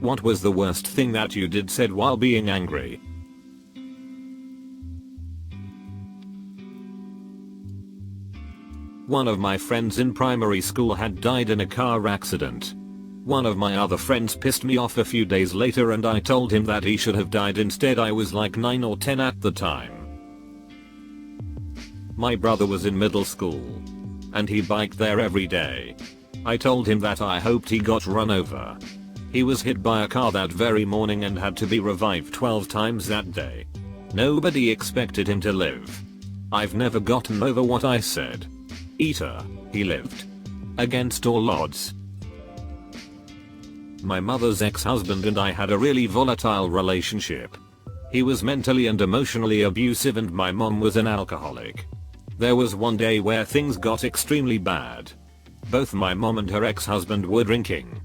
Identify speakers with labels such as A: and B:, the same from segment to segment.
A: What was the worst thing that you did said while being angry? One of my friends in primary school had died in a car accident. One of my other friends pissed me off a few days later and I told him that he should have died instead. I was like 9 or 10 at the time. My brother was in middle school. And he biked there every day. I told him that I hoped he got run over. He was hit by a car that very morning and had to be revived 12 times that day. Nobody expected him to live. I've never gotten over what I said. Eater, he lived. Against all odds. My mother's ex-husband and I had a really volatile relationship. He was mentally and emotionally abusive and my mom was an alcoholic. There was one day where things got extremely bad. Both my mom and her ex-husband were drinking.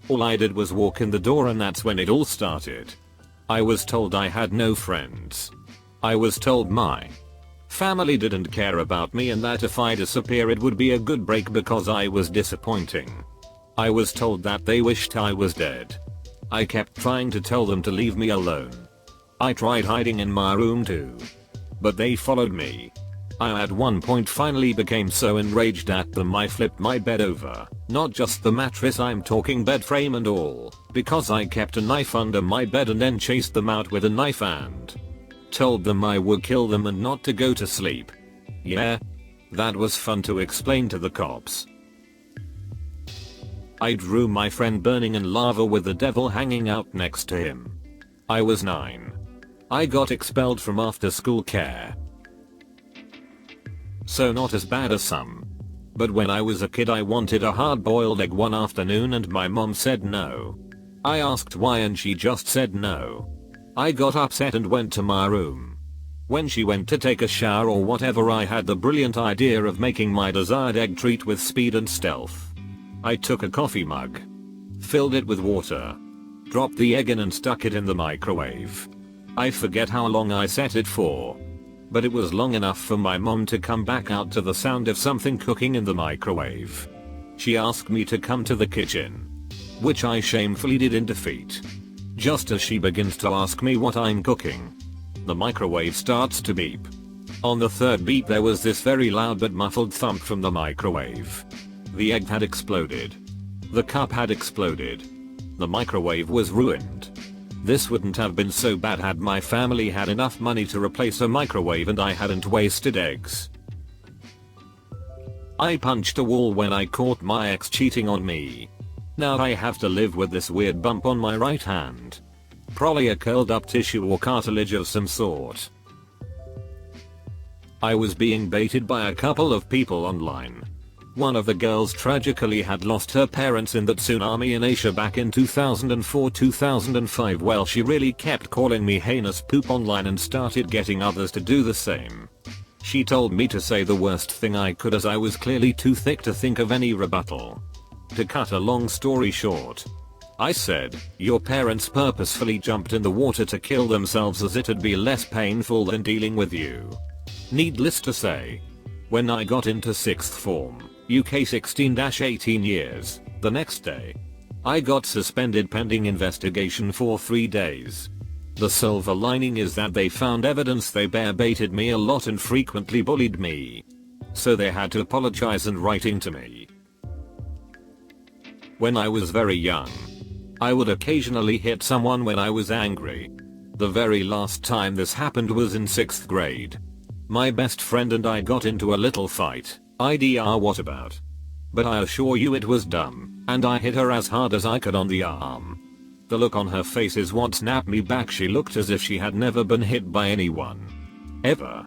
A: All I did was walk in the door and that's when it all started. I was told I had no friends. I was told my family didn't care about me and that if I disappear it would be a good break because I was disappointing. I was told that they wished I was dead. I kept trying to tell them to leave me alone. I tried hiding in my room too. But they followed me. I at one point finally became so enraged at them I flipped my bed over, not just the mattress, I'm talking bed frame and all, because I kept a knife under my bed and then chased them out with a knife and told them I would kill them and not to go to sleep. Yeah, that was fun to explain to the cops. I drew my friend burning in lava with the devil hanging out next to him. I was 9. I got expelled from after school care. So not as bad as some. But when I was a kid I wanted a hard-boiled egg one afternoon and my mom said no. I asked why and she just said no. I got upset and went to my room. When she went to take a shower or whatever I had the brilliant idea of making my desired egg treat with speed and stealth. I took a coffee mug, filled it with water, dropped the egg in and stuck it in the microwave. I forget how long I set it for. But it was long enough for my mom to come back out to the sound of something cooking in the microwave. She asked me to come to the kitchen, which I shamefully did in defeat. Just as she begins to ask me what I'm cooking, the microwave starts to beep. On the third beep there was this very loud but muffled thump from the microwave. The egg had exploded. The cup had exploded. The microwave was ruined. This wouldn't have been so bad had my family had enough money to replace a microwave and I hadn't wasted eggs. I punched a wall when I caught my ex cheating on me. Now I have to live with this weird bump on my right hand. Probably a curled up tissue or cartilage of some sort. I was being baited by a couple of people online. One of the girls tragically had lost her parents in that tsunami in Asia back in 2004-2005. Well, she really kept calling me heinous poop online and started getting others to do the same. She told me to say the worst thing I could as I was clearly too thick to think of any rebuttal. To cut a long story short, I said, your parents purposefully jumped in the water to kill themselves as it'd be less painful than dealing with you. Needless to say, when I got into 6th form, UK 16-18 years, the next day, I got suspended pending investigation for 3 days. The silver lining is that they found evidence they bear baited me a lot and frequently bullied me. So they had to apologize and writing to me. When I was very young, I would occasionally hit someone when I was angry. The very last time this happened was in 6th grade. My best friend and I got into a little fight. IDR what about? But I assure you it was dumb, and I hit her as hard as I could on the arm. The look on her face is what snapped me back. She looked as if she had never been hit by anyone. Ever.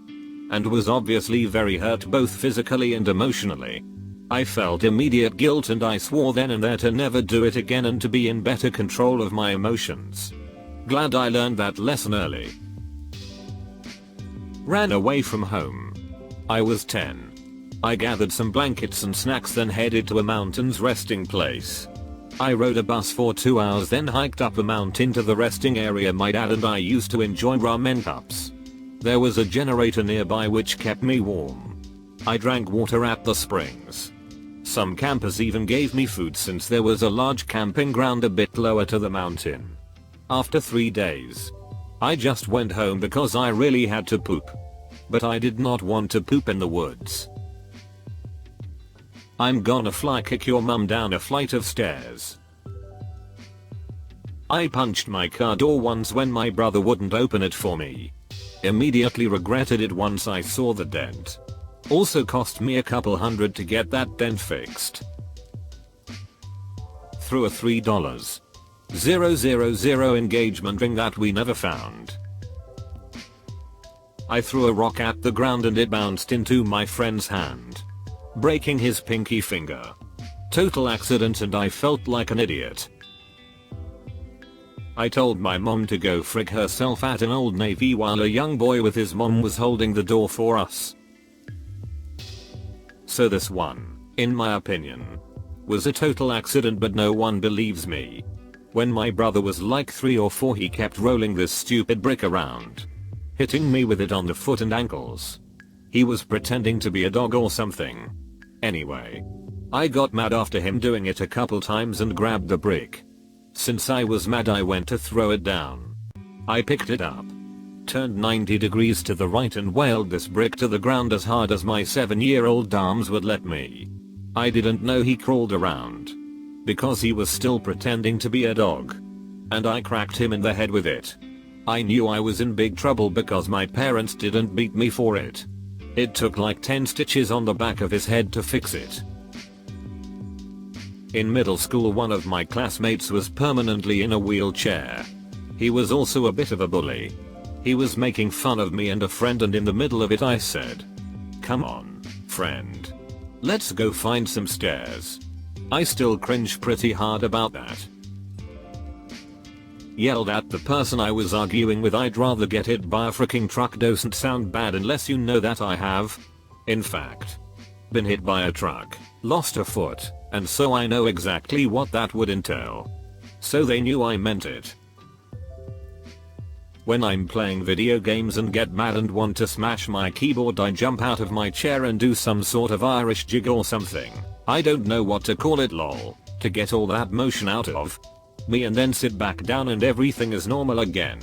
A: And was obviously very hurt both physically and emotionally. I felt immediate guilt and I swore then and there to never do it again and to be in better control of my emotions. Glad I learned that lesson early. Ran away from home. I was 10. I gathered some blankets and snacks then headed to a mountain's resting place. I rode a bus for 2 hours then hiked up a mountain to the resting area my dad and I used to enjoy ramen cups. There was a generator nearby which kept me warm. I drank water at the springs. Some campers even gave me food since there was a large camping ground a bit lower to the mountain. After 3 days, I just went home because I really had to poop. But I did not want to poop in the woods. I'm gonna fly kick your mum down a flight of stairs. I punched my car door once when my brother wouldn't open it for me. Immediately regretted it once I saw the dent. Also cost me a couple hundred to get that dent fixed. Threw a $3,000 engagement ring that we never found. I threw a rock at the ground and it bounced into my friend's hand, breaking his pinky finger. Total accident and I felt like an idiot. I told my mom to go frig herself at an Old Navy while a young boy with his mom was holding the door for us. So this one, in my opinion, was a total accident, but no one believes me. When my brother was like 3 or 4 he kept rolling this stupid brick around, hitting me with it on the foot and ankles. He was pretending to be a dog or something. Anyway, I got mad after him doing it a couple times and grabbed the brick. Since I was mad I went to throw it down. I picked it up, turned 90 degrees to the right and wailed this brick to the ground as hard as my 7-year-old arms would let me. I didn't know he crawled around, because he was still pretending to be a dog. And I cracked him in the head with it. I knew I was in big trouble because my parents didn't beat me for it. It took like 10 stitches on the back of his head to fix it. In middle school one of my classmates was permanently in a wheelchair. He was also a bit of a bully. He was making fun of me and a friend, and in the middle of it I said, "Come on, friend. Let's go find some stairs." I still cringe pretty hard about that. Yelled at the person I was arguing with, "I'd rather get hit by a freaking truck." Doesn't sound bad unless you know that I have, in fact, been hit by a truck, lost a foot, and so I know exactly what that would entail. So they knew I meant it. When I'm playing video games and get mad and want to smash my keyboard, I jump out of my chair and do some sort of Irish jig or something. I don't know what to call it, lol, to get all that motion out of me and then sit back down and everything is normal again.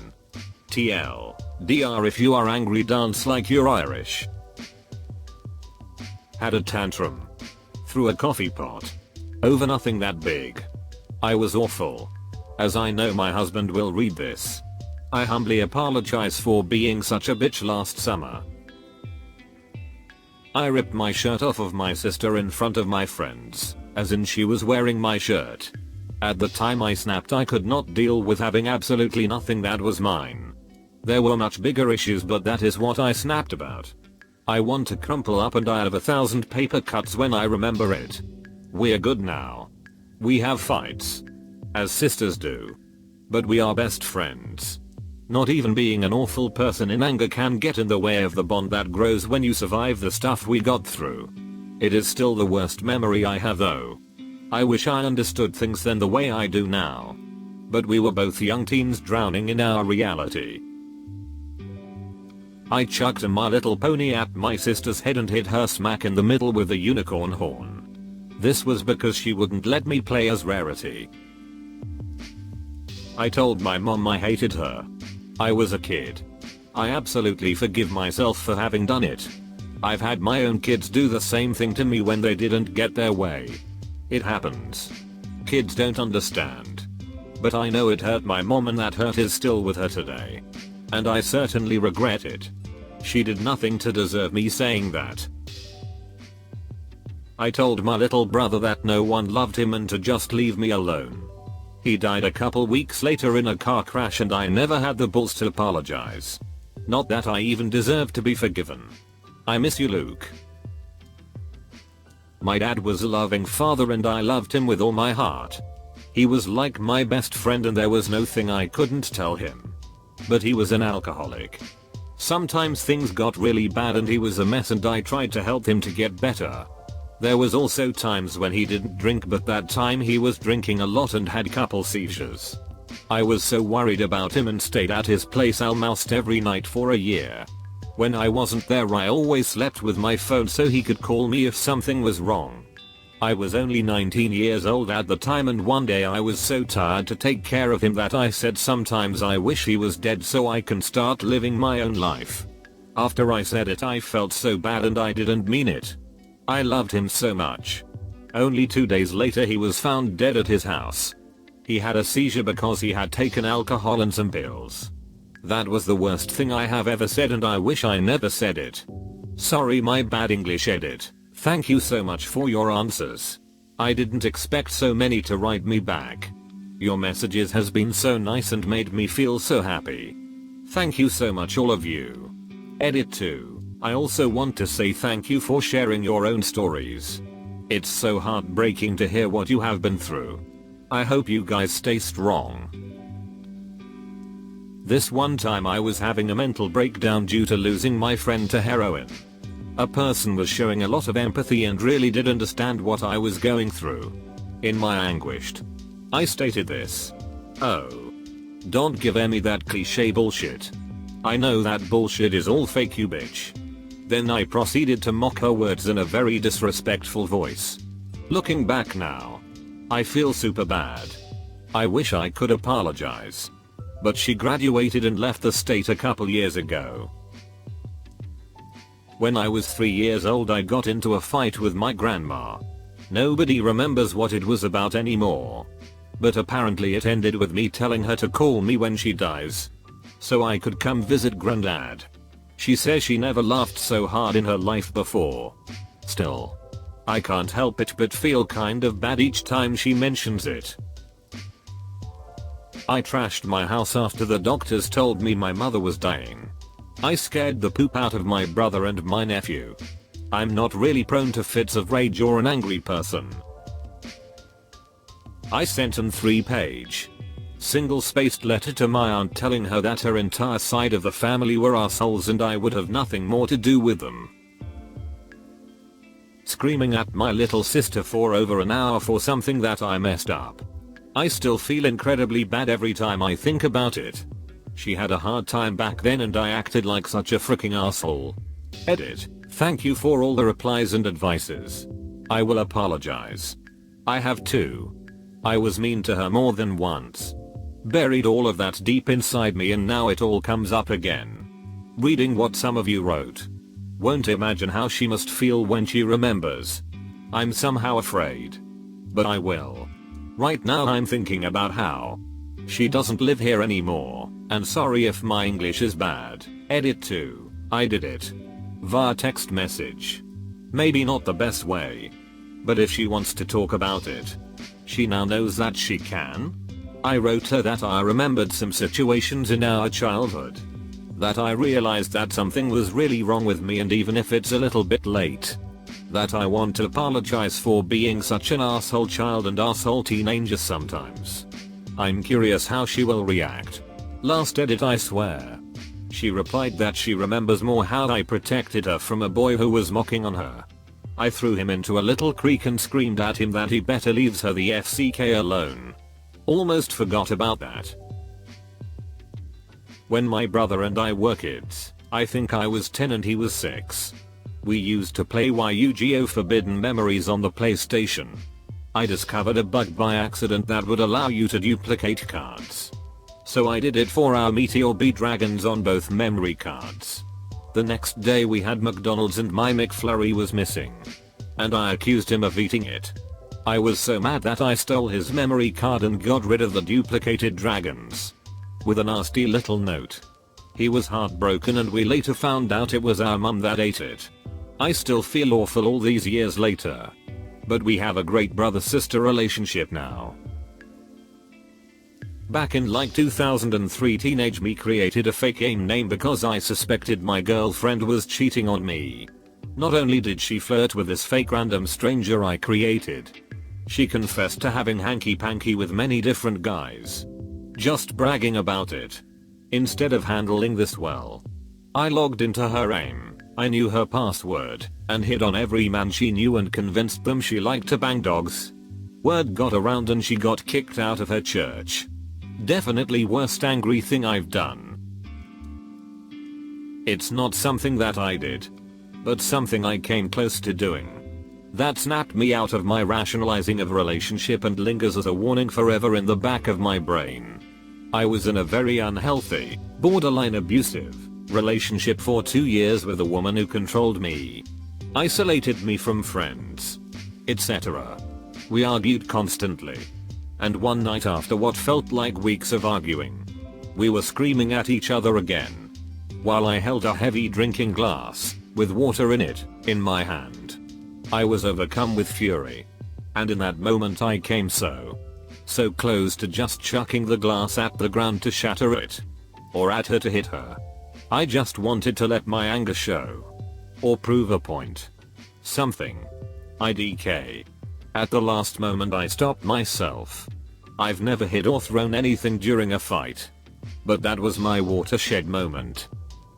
A: TLDR, if you are angry, dance like you're Irish. Had a tantrum. Threw a coffee pot. Over nothing that big. I was awful. As I know my husband will read this, I humbly apologize for being such a bitch last summer. I ripped my shirt off of my sister in front of my friends, as in she was wearing my shirt. At the time I snapped. I could not deal with having absolutely nothing that was mine. There were much bigger issues, but that is what I snapped about. I want to crumple up and I have 1,000 paper cuts when I remember it. We're good now. We have fights, as sisters do, but we are best friends. Not even being an awful person in anger can get in the way of the bond that grows when you survive the stuff we got through. It is still the worst memory I have though. I wish I understood things then the way I do now. But we were both young teens drowning in our reality. I chucked a My Little Pony at my sister's head and hit her smack in the middle with a unicorn horn. This was because she wouldn't let me play as Rarity. I told my mom I hated her. I was a kid. I absolutely forgive myself for having done it. I've had my own kids do the same thing to me when they didn't get their way. It happens. Kids don't understand. But I know it hurt my mom and that hurt is still with her today. And I certainly regret it. She did nothing to deserve me saying that. I told my little brother that no one loved him and to just leave me alone. He died a couple weeks later in a car crash and I never had the balls to apologize. Not that I even deserve to be forgiven. I miss you, Luke. My dad was a loving father and I loved him with all my heart. He was like my best friend and there was no thing I couldn't tell him. But he was an alcoholic. Sometimes things got really bad and he was a mess and I tried to help him to get better. There was also times when he didn't drink, but that time he was drinking a lot and had couple seizures. I was so worried about him and stayed at his place almost every night for a year. When I wasn't there I always slept with my phone so he could call me if something was wrong. I was only 19 years old at the time, and one day I was so tired to take care of him that I said sometimes I wish he was dead so I can start living my own life. After I said it I felt so bad and I didn't mean it. I loved him so much. Only 2 days later he was found dead at his house. He had a seizure because he had taken alcohol and some pills. That was the worst thing I have ever said and I wish I never said it. Sorry, my bad English. Edit. Thank you so much for your answers. I didn't expect so many to write me back. Your messages has been so nice and made me feel so happy. Thank you so much all of you. Edit 2. I also want to say thank you for sharing your own stories. It's so heartbreaking to hear what you have been through. I hope you guys stay strong. This one time I was having a mental breakdown due to losing my friend to heroin. A person was showing a lot of empathy and really did understand what I was going through. In my anguish, I stated this. Oh. Don't give Emmy that cliche bullshit. I know that bullshit is all fake, you bitch. Then I proceeded to mock her words in a very disrespectful voice. Looking back now, I feel super bad. I wish I could apologize. But she graduated and left the state a couple years ago. When I was 3 years old I got into a fight with my grandma. Nobody remembers what it was about anymore. But apparently it ended with me telling her to call me when she dies, so I could come visit granddad. She says she never laughed so hard in her life before. Still, I can't help it but feel kind of bad each time she mentions it. I trashed my house after the doctors told me my mother was dying. I scared the poop out of my brother and my nephew. I'm not really prone to fits of rage or an angry person. I sent an 3-page, single-spaced letter to my aunt telling her that her entire side of the family were assholes and I would have nothing more to do with them. Screaming at my little sister for over an hour for something that I messed up. I still feel incredibly bad every time I think about it. She had a hard time back then and I acted like such a freaking asshole. Edit. Thank you for all the replies and advices. I will apologize. I have too. I was mean to her more than once. Buried all of that deep inside me and now it all comes up again. Reading what some of you wrote. Won't imagine how she must feel when she remembers. I'm somehow afraid. But I will. Right now I'm thinking about how she doesn't live here anymore, and sorry if my English is bad. Edit 2. I did it via text message. Maybe not the best way, but if she wants to talk about it, she now knows that she can. I wrote her that I remembered some situations in our childhood, that I realized that something was really wrong with me, and even if it's a little bit late, that I want to apologize for being such an asshole child and asshole teenager sometimes. I'm curious how she will react. Last edit, I swear. She replied that she remembers more how I protected her from a boy who was mocking on her. I threw him into a little creek and screamed at him that he better leaves her the FCK alone. Almost forgot about that. When my brother and I were kids, I think I was 10 and he was 6. We used to play Yu-Gi-Oh! Forbidden Memories on the PlayStation. I discovered a bug by accident that would allow you to duplicate cards. So I did it for our Meteor B dragons on both memory cards. The next day we had McDonald's and my McFlurry was missing. And I accused him of eating it. I was so mad that I stole his memory card and got rid of the duplicated dragons. With a nasty little note. He was heartbroken and we later found out it was our mum that ate it. I still feel awful all these years later. But we have a great brother-sister relationship now. Back in like 2003, teenage me created a fake AIM name because I suspected my girlfriend was cheating on me. Not only did she flirt with this fake random stranger I created, she confessed to having hanky-panky with many different guys. Just bragging about it. Instead of handling this well, I logged into her AIM. I knew her password and hit on every man she knew and convinced them she liked to bang dogs. Word got around and she got kicked out of her church. Definitely worst angry thing I've done. It's not something that I did, but something I came close to doing. That snapped me out of my rationalizing of relationship and lingers as a warning forever in the back of my brain. I was in a very unhealthy, borderline abusive relationship for 2 years with a woman who controlled me, isolated me from friends, etc. We argued constantly. And one night, after what felt like weeks of arguing, we were screaming at each other again, while I held a heavy drinking glass with water in it in my hand. I was overcome with fury, and in that moment I came so close to just chucking the glass at the ground to shatter it, or at her to hit her. I just wanted to let my anger show, or prove a point. Something. IDK. At the last moment I stopped myself. I've never hit or thrown anything during a fight, but that was my watershed moment.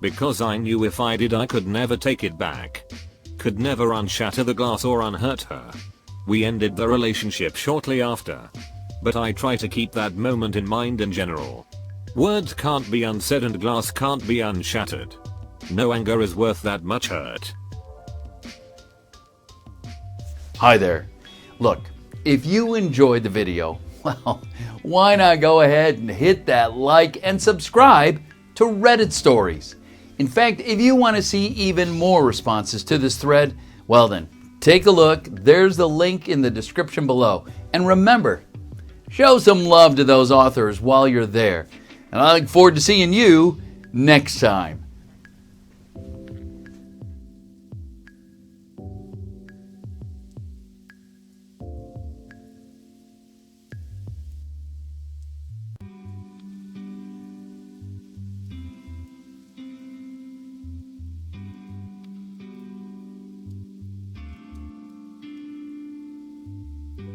A: Because I knew if I did I could never take it back. Could never unshatter the glass or unhurt her. We ended the relationship shortly after. But I try to keep that moment in mind in general. Words can't be unsaid and glass can't be unshattered. No anger is worth that much hurt.
B: Hi there. Look, if you enjoyed the video, well, why not go ahead and hit that like and subscribe to Reddit Stories. In fact, if you want to see even more responses to this thread, well then, take a look. There's the link in the description below. And remember, show some love to those authors while you're there. And I look forward to seeing you next time.